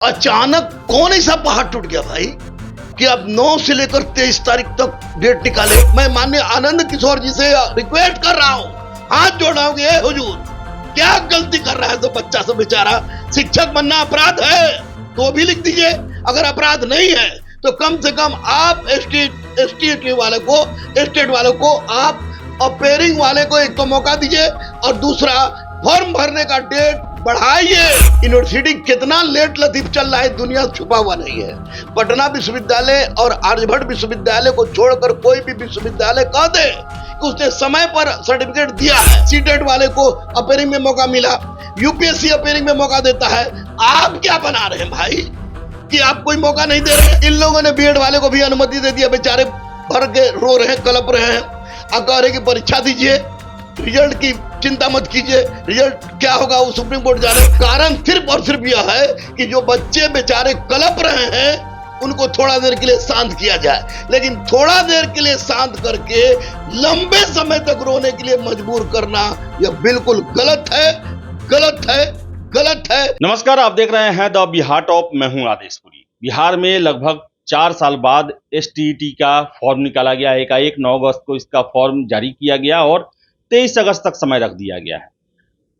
अचानक कौन ऐसा पहाड़ टूट गया भाई कि अब 9 से लेकर 23 तारीख तक डेट निकाले। मैं माननीय आनंद किशोर जी से रिक्वेस्ट कर रहा हूँ, हाथ जोड़ रहा हूँ कि हुजूर क्या गलती कर रहा है तो बच्चा सब बेचारा। शिक्षक बनना अपराध है तो भी लिख दीजिए, अगर अपराध नहीं है तो कम से कम आप स्टेट वाले को आप अपेयरिंग वाले को एक तो मौका दीजिए और दूसरा फॉर्म भरने का डेट बढ़ाइए। यूनिवर्सिटी कितना लेट लतीफ चल रहा है, दुनिया छुपा हुआ नहीं है। पटना विश्वविद्यालय और आर्यभट्ट विश्वविद्यालय को छोड़कर कोई भी विश्वविद्यालय कह दे कि उसने समय पर सर्टिफिकेट दिया है। सीटेट वाले को अपेयरिंग में मौका मिला, यूपीएससी अपेयरिंग में मौका देता है। आप क्या बना रहे हैं भाई कि आप कोई मौका नहीं दे रहे। इन लोगों ने बीएड वाले को भी अनुमति दे दिया, बेचारे भर के रो रहे हैं, कलप रहे हैं। अब कह रहे कि परीक्षा दीजिए, रिजल्ट की चिंता मत कीजिए, रिजल्ट क्या होगा वो सुप्रीम कोर्ट जाने। कारण सिर्फ और सिर्फ यह है कि जो बच्चे बेचारे कलप रहे हैं उनको थोड़ा देर के लिए शांत किया जाए, लेकिन थोड़ा देर के लिए शांत करके लंबे समय तक रोने के लिए मजबूर करना यह बिल्कुल गलत है, गलत है, गलत है। नमस्कार, आप देख रहे हैं द बिहार टॉप। मैं हूं आदेशपुरी। बिहार में लगभग 4 साल बाद एसटीईटी का फॉर्म निकाला गया। एकाएक 9 अगस्त को इसका फॉर्म जारी किया गया और 23 अगस्त तक समय रख दिया गया है।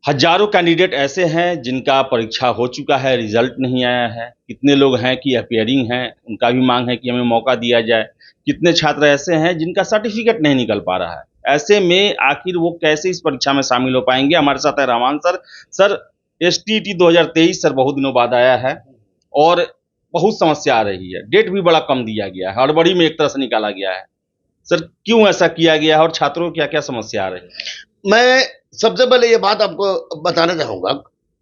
हजारों कैंडिडेट ऐसे हैं जिनका परीक्षा हो चुका है, रिजल्ट नहीं आया है। कितने लोग हैं कि अपियरिंग हैं, उनका भी मांग है कि हमें मौका दिया जाए। कितने छात्र ऐसे हैं जिनका सर्टिफिकेट नहीं निकल पा रहा है। ऐसे में आखिर वो कैसे इस परीक्षा में शामिल हो पाएंगे। हमारे साथ है Rahman sir. Sir, STET 2023 sir बहुत दिनों बाद आया है और बहुत समस्या आ रही है। डेट भी बड़ा कम दिया गया है, हड़बड़ी में एक तरह से निकाला गया है। सर, क्यों ऐसा किया गया है और छात्रों को क्या क्या समस्या आ रही है? मैं सबसे पहले ये बात आपको बताना चाहूंगा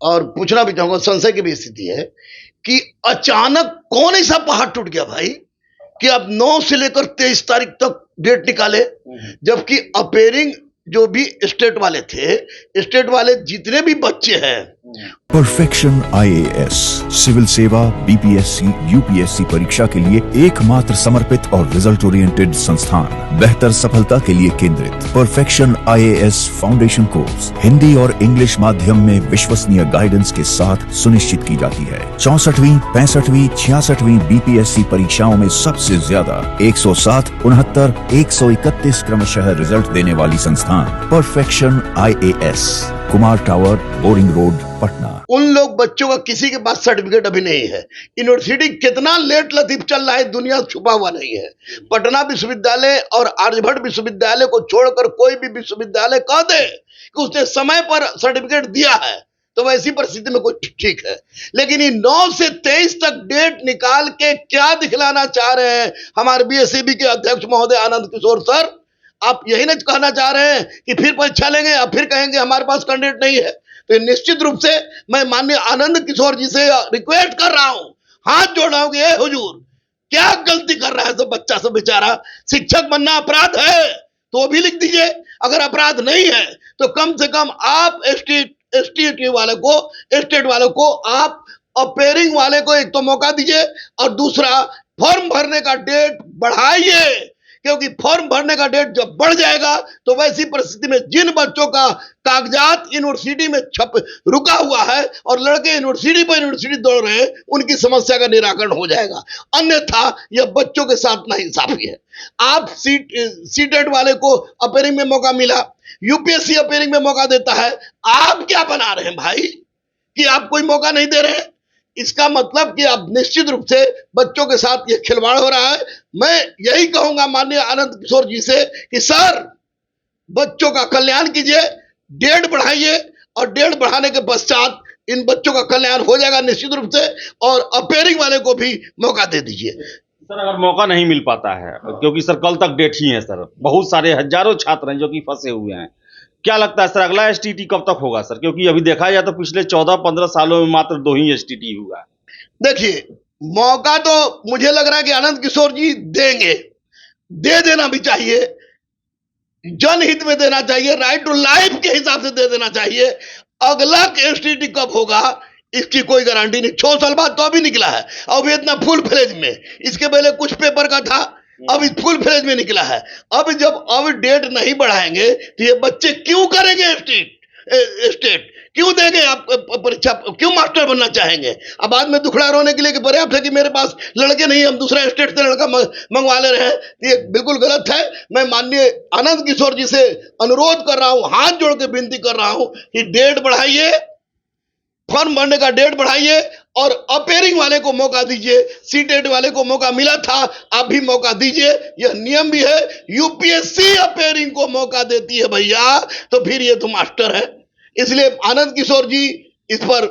और पूछना भी चाहूंगा, संशय की भी स्थिति है कि अचानक कौन ऐसा पहाड़ टूट गया भाई कि अब 9 से लेकर 23 तारीख तक डेट निकाले, जबकि अपेयरिंग जो भी स्टेट वाले थे, स्टेट वाले जितने भी बच्चे हैं। परफेक्शन आईएएस सिविल सेवा, बीपीएससी, यूपीएससी परीक्षा के लिए एकमात्र समर्पित और रिजल्ट ओरिएंटेड संस्थान, बेहतर सफलता के लिए केंद्रित। Perfection IAS foundation course Hindi और इंग्लिश माध्यम में विश्वसनीय गाइडेंस के साथ सुनिश्चित की जाती है। 64वीं, 65वीं, 66वीं बीपीएससी परीक्षाओं में सबसे ज्यादा 107, 69, 131 क्रमशः रिजल्ट देने वाली संस्थान perfection IAS, Kumar tower, boring road, Patna. उन लोग बच्चों का किसी के पास सर्टिफिकेट अभी नहीं है। यूनिवर्सिटी कितना लेट लतीफ चल रहा है, दुनिया छुपा हुआ नहीं है। पटना विश्वविद्यालय और आर्यभट्ट विश्वविद्यालय को छोड़कर कोई भी विश्वविद्यालय कह दे कि उसने समय पर सर्टिफिकेट दिया है तो वैसी परिस्थिति में कोई ठीक है। लेकिन ये 9 से 23 तक डेट निकाल के क्या दिखलाना चाह रहे हैं हमारे बीएसईबी के अध्यक्ष महोदय आनंद किशोर सर? आप यही नहीं कहना चाह रहे हैं कि फिर परीक्षा लेंगे और फिर कहेंगे हमारे पास कैंडिडेट नहीं है? तो निश्चित रूप से मैं माननीय आनंद किशोर जी से रिक्वेस्ट कर रहा हूं, हाथ जोड़ रहा हूं कि हुजूर क्या गलती कर रहा है तो बच्चा सब बेचारा। शिक्षक बनना अपराध है तो भी लिख दीजिए, अगर अपराध नहीं है तो कम से कम आप स्टेट वाले को आप अपेयरिंग वाले को एक तो मौका दीजिए और दूसरा फॉर्म भरने का डेट बढ़ाइए, क्योंकि फॉर्म भरने का डेट जब बढ़ जाएगा तो वैसी परिस्थिति में जिन बच्चों का कागजात यूनिवर्सिटी में रुका हुआ है और लड़के यूनिवर्सिटी दौड़ रहे हैं, उनकी समस्या का निराकरण हो जाएगा। अन्यथा यह बच्चों के साथ नाइंसाफी है। आप सीटेट वाले को अपेयरिंग में मौका मिला, यूपीएससी अपेयरिंग में मौका देता है। आप क्या बना रहे हैं भाई कि आप कोई मौका नहीं दे रहे हैं? इसका मतलब कि अब निश्चित रूप से बच्चों के साथ ये खिलवाड़ हो रहा है। मैं यही कहूंगा माननीय आनंद किशोर जी से कि सर, बच्चों का कल्याण कीजिए, डेट बढ़ाइए और डेट बढ़ाने के पश्चात इन बच्चों का कल्याण हो जाएगा निश्चित रूप से, और अपेयरिंग वाले को भी मौका दे दीजिए। सर, अगर मौका नहीं मिल पाता है, क्योंकि सर कल तक डेट ही है सर, बहुत सारे हजारों छात्र हैं जो कि फंसे हुए हैं, क्या लगता है सर अगला एसटीईटी कब तक होगा सर? क्योंकि अभी देखा जाए तो पिछले 14-15 सालों में मात्र 2 ही एसटीईटी हुआ है। देखिए, मौका तो मुझे लग रहा है कि आनंद किशोर जी देंगे, दे देना भी चाहिए, जनहित में देना चाहिए, राइट टू लाइफ के हिसाब से दे देना चाहिए। अगला एसटीईटी कब होगा इसकी कोई गारंटी नहीं। 6 साल बाद तो अभी निकला है, अभी इतना फुल फ्लेज में, इसके पहले कुछ पेपर का था, अभी फुल फ्लेज में निकला है। अब जब डेट नहीं बढ़ाएंगे तो ये बच्चे क्यों करेंगे स्टेट क्यों देंगे आप परीक्षा? क्यों मास्टर बनना चाहेंगे? अब बाद में दुखड़ा रोने के लिए कि पर्याप्त है कि मेरे पास लड़के नहीं, हम दूसरा स्टेट से लड़का मंगवा ले रहे हैं, ये बिल्कुल गलत है। मैं माननीय आनंद किशोर जी से अनुरोध कर रहा हूं, हाथ जोड़ के विनती कर रहा हूं कि डेट बढ़ाइए, फॉर्म भरने का डेट बढ़ाइए और अपेयरिंग वाले को मौका दीजिए। सीटेट वाले को मौका मिला था, आप भी मौका दीजिए, यह नियम भी है। यूपीएससी अपेयरिंग को मौका देती है भैया, तो फिर ये तो मास्टर है। इसलिए आनंद किशोर जी इस पर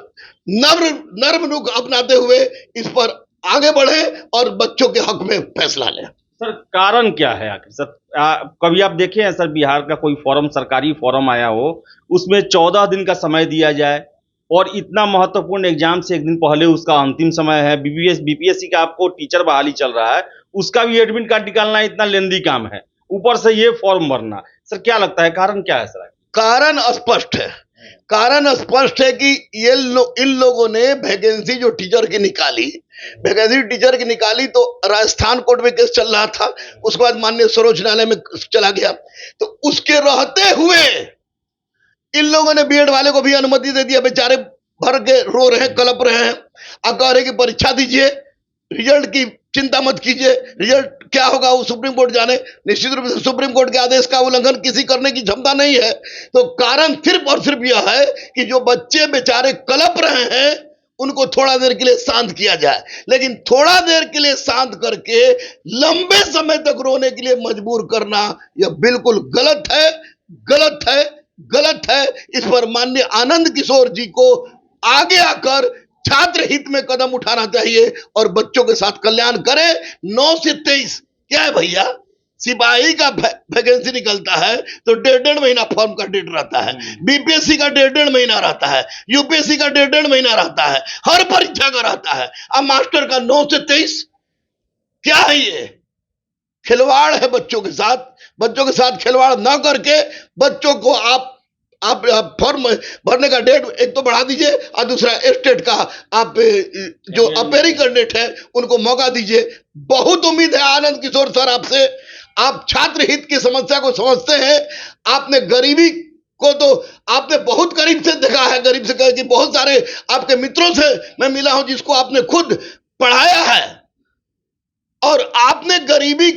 नर्म रुख अपनाते हुए इस पर आगे बढ़े और बच्चों के हक में फैसला लें। सर कारण क्या है आखिर सर? कभी आप देखे हैं सर बिहार का कोई फॉर्म, सरकारी फॉर्म आया हो, उसमें 14 दिन का समय दिया जाए और इतना महत्वपूर्ण एग्जाम से एक दिन पहले उसका अंतिम समय है। बीपीएससी का आपको टीचर बहाली चल रहा है, उसका भी एडमिट कार्ड निकालना इतना लेंदी काम है, ऊपर से ये फॉर्म भरना। सर क्या लगता है कारण क्या है सर? कारण स्पष्ट है। कारण स्पष्ट है कि इन लोगों ने वैकेंसी जो टीचर की निकाली, वैकेंसी टीचर की निकाली तो राजस्थान कोर्ट में केस चल रहा था, उसके बाद माननीय सर्वोच्च न्यायालय में चला गया, तो उसके रहते हुए इन लोगों ने बीएड वाले को भी अनुमति दे दिया। बेचारे भर के रो रहे हैं, कलप रहे हैं, अब कह रहे कि परीक्षा दीजिए, रिजल्ट की चिंता मत कीजिए, रिजल्ट क्या होगा वो सुप्रीम कोर्ट जाने। निश्चित रूप से सुप्रीम कोर्ट के आदेश का उल्लंघन किसी करने की क्षमता नहीं है। तो कारण सिर्फ और सिर्फ यह है कि जो बच्चे बेचारे कलप रहे हैं उनको थोड़ा देर के लिए शांत किया जाए, लेकिन थोड़ा देर के लिए शांत करके लंबे समय तक रोने के लिए मजबूर करना यह बिल्कुल गलत है, गलत है, गलत है। इस पर माननीय आनंद किशोर जी को आगे आकर छात्र हित में कदम उठाना चाहिए और बच्चों के साथ कल्याण करें। 9 से 23 क्या है भैया? सिपाही का वैकेंसी निकलता है तो 1.5 महीना फॉर्म का डेट रहता है, बीपीएससी का 1.5 महीना रहता है, यूपीएससी का 1.5 महीना रहता है, हर परीक्षा का रहता है। अब मास्टर का 9 से 23 क्या है? ये खिलवाड़ है बच्चों के साथ। बच्चों के साथ खिलवाड़ ना करके बच्चों को आप फॉर्म भरने का डेट एक तो बढ़ा दीजिए और दूसरा स्टेट का आप जो अपेयरिंग कैंडिडेट है उनको मौका दीजिए। बहुत उम्मीद है आनंद किशोर सर आपसे, आप छात्र हित की समस्या को समझते हैं। आपने गरीबी को तो आपने बहुत करीब से देखा है, गरीब से कह कि बहुत सारे आपके मित्रों से मैं मिला हूं जिसको आपने खुद पढ़ाया है और आपने गरीबी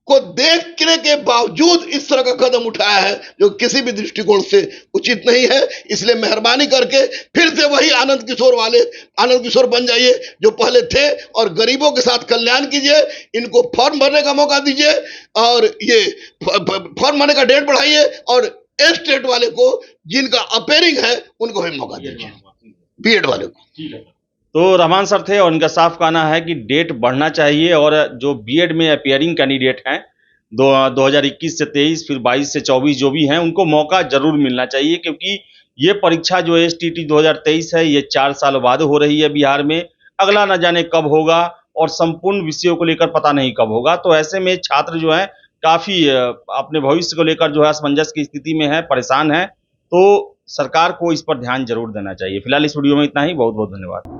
को देखने के बावजूद इस तरह का कदम उठाया है जो किसी भी दृष्टिकोण से उचित नहीं है। इसलिए मेहरबानी करके फिर से वही आनंद किशोर बन जाइए जो पहले थे और गरीबों के साथ कल्याण कीजिए। इनको फॉर्म भरने का मौका दीजिए और ये फॉर्म भरने का डेट बढ़ाइए और स्टेट वाले को जिनका अपेयरिंग है उनको भी मौका दीजिए, बीएड वाले को। तो रहमान सर थे और उनका साफ कहना है कि डेट बढ़ना चाहिए और जो बीएड में अपियरिंग कैंडिडेट हैं 2021 से 23 फिर 22 से 24 जो भी हैं उनको मौका जरूर मिलना चाहिए, क्योंकि ये परीक्षा जो एसटीटी 2023 है ये 4 साल बाद हो रही है बिहार में। अगला न जाने कब होगा और संपूर्ण विषयों को लेकर पता नहीं कब होगा। तो ऐसे में छात्र जो है काफी अपने भविष्य को लेकर जो है असमंजस की स्थिति में है, परेशान है। तो सरकार को इस पर ध्यान जरूर देना चाहिए। फिलहाल इस वीडियो में इतना ही। बहुत बहुत धन्यवाद।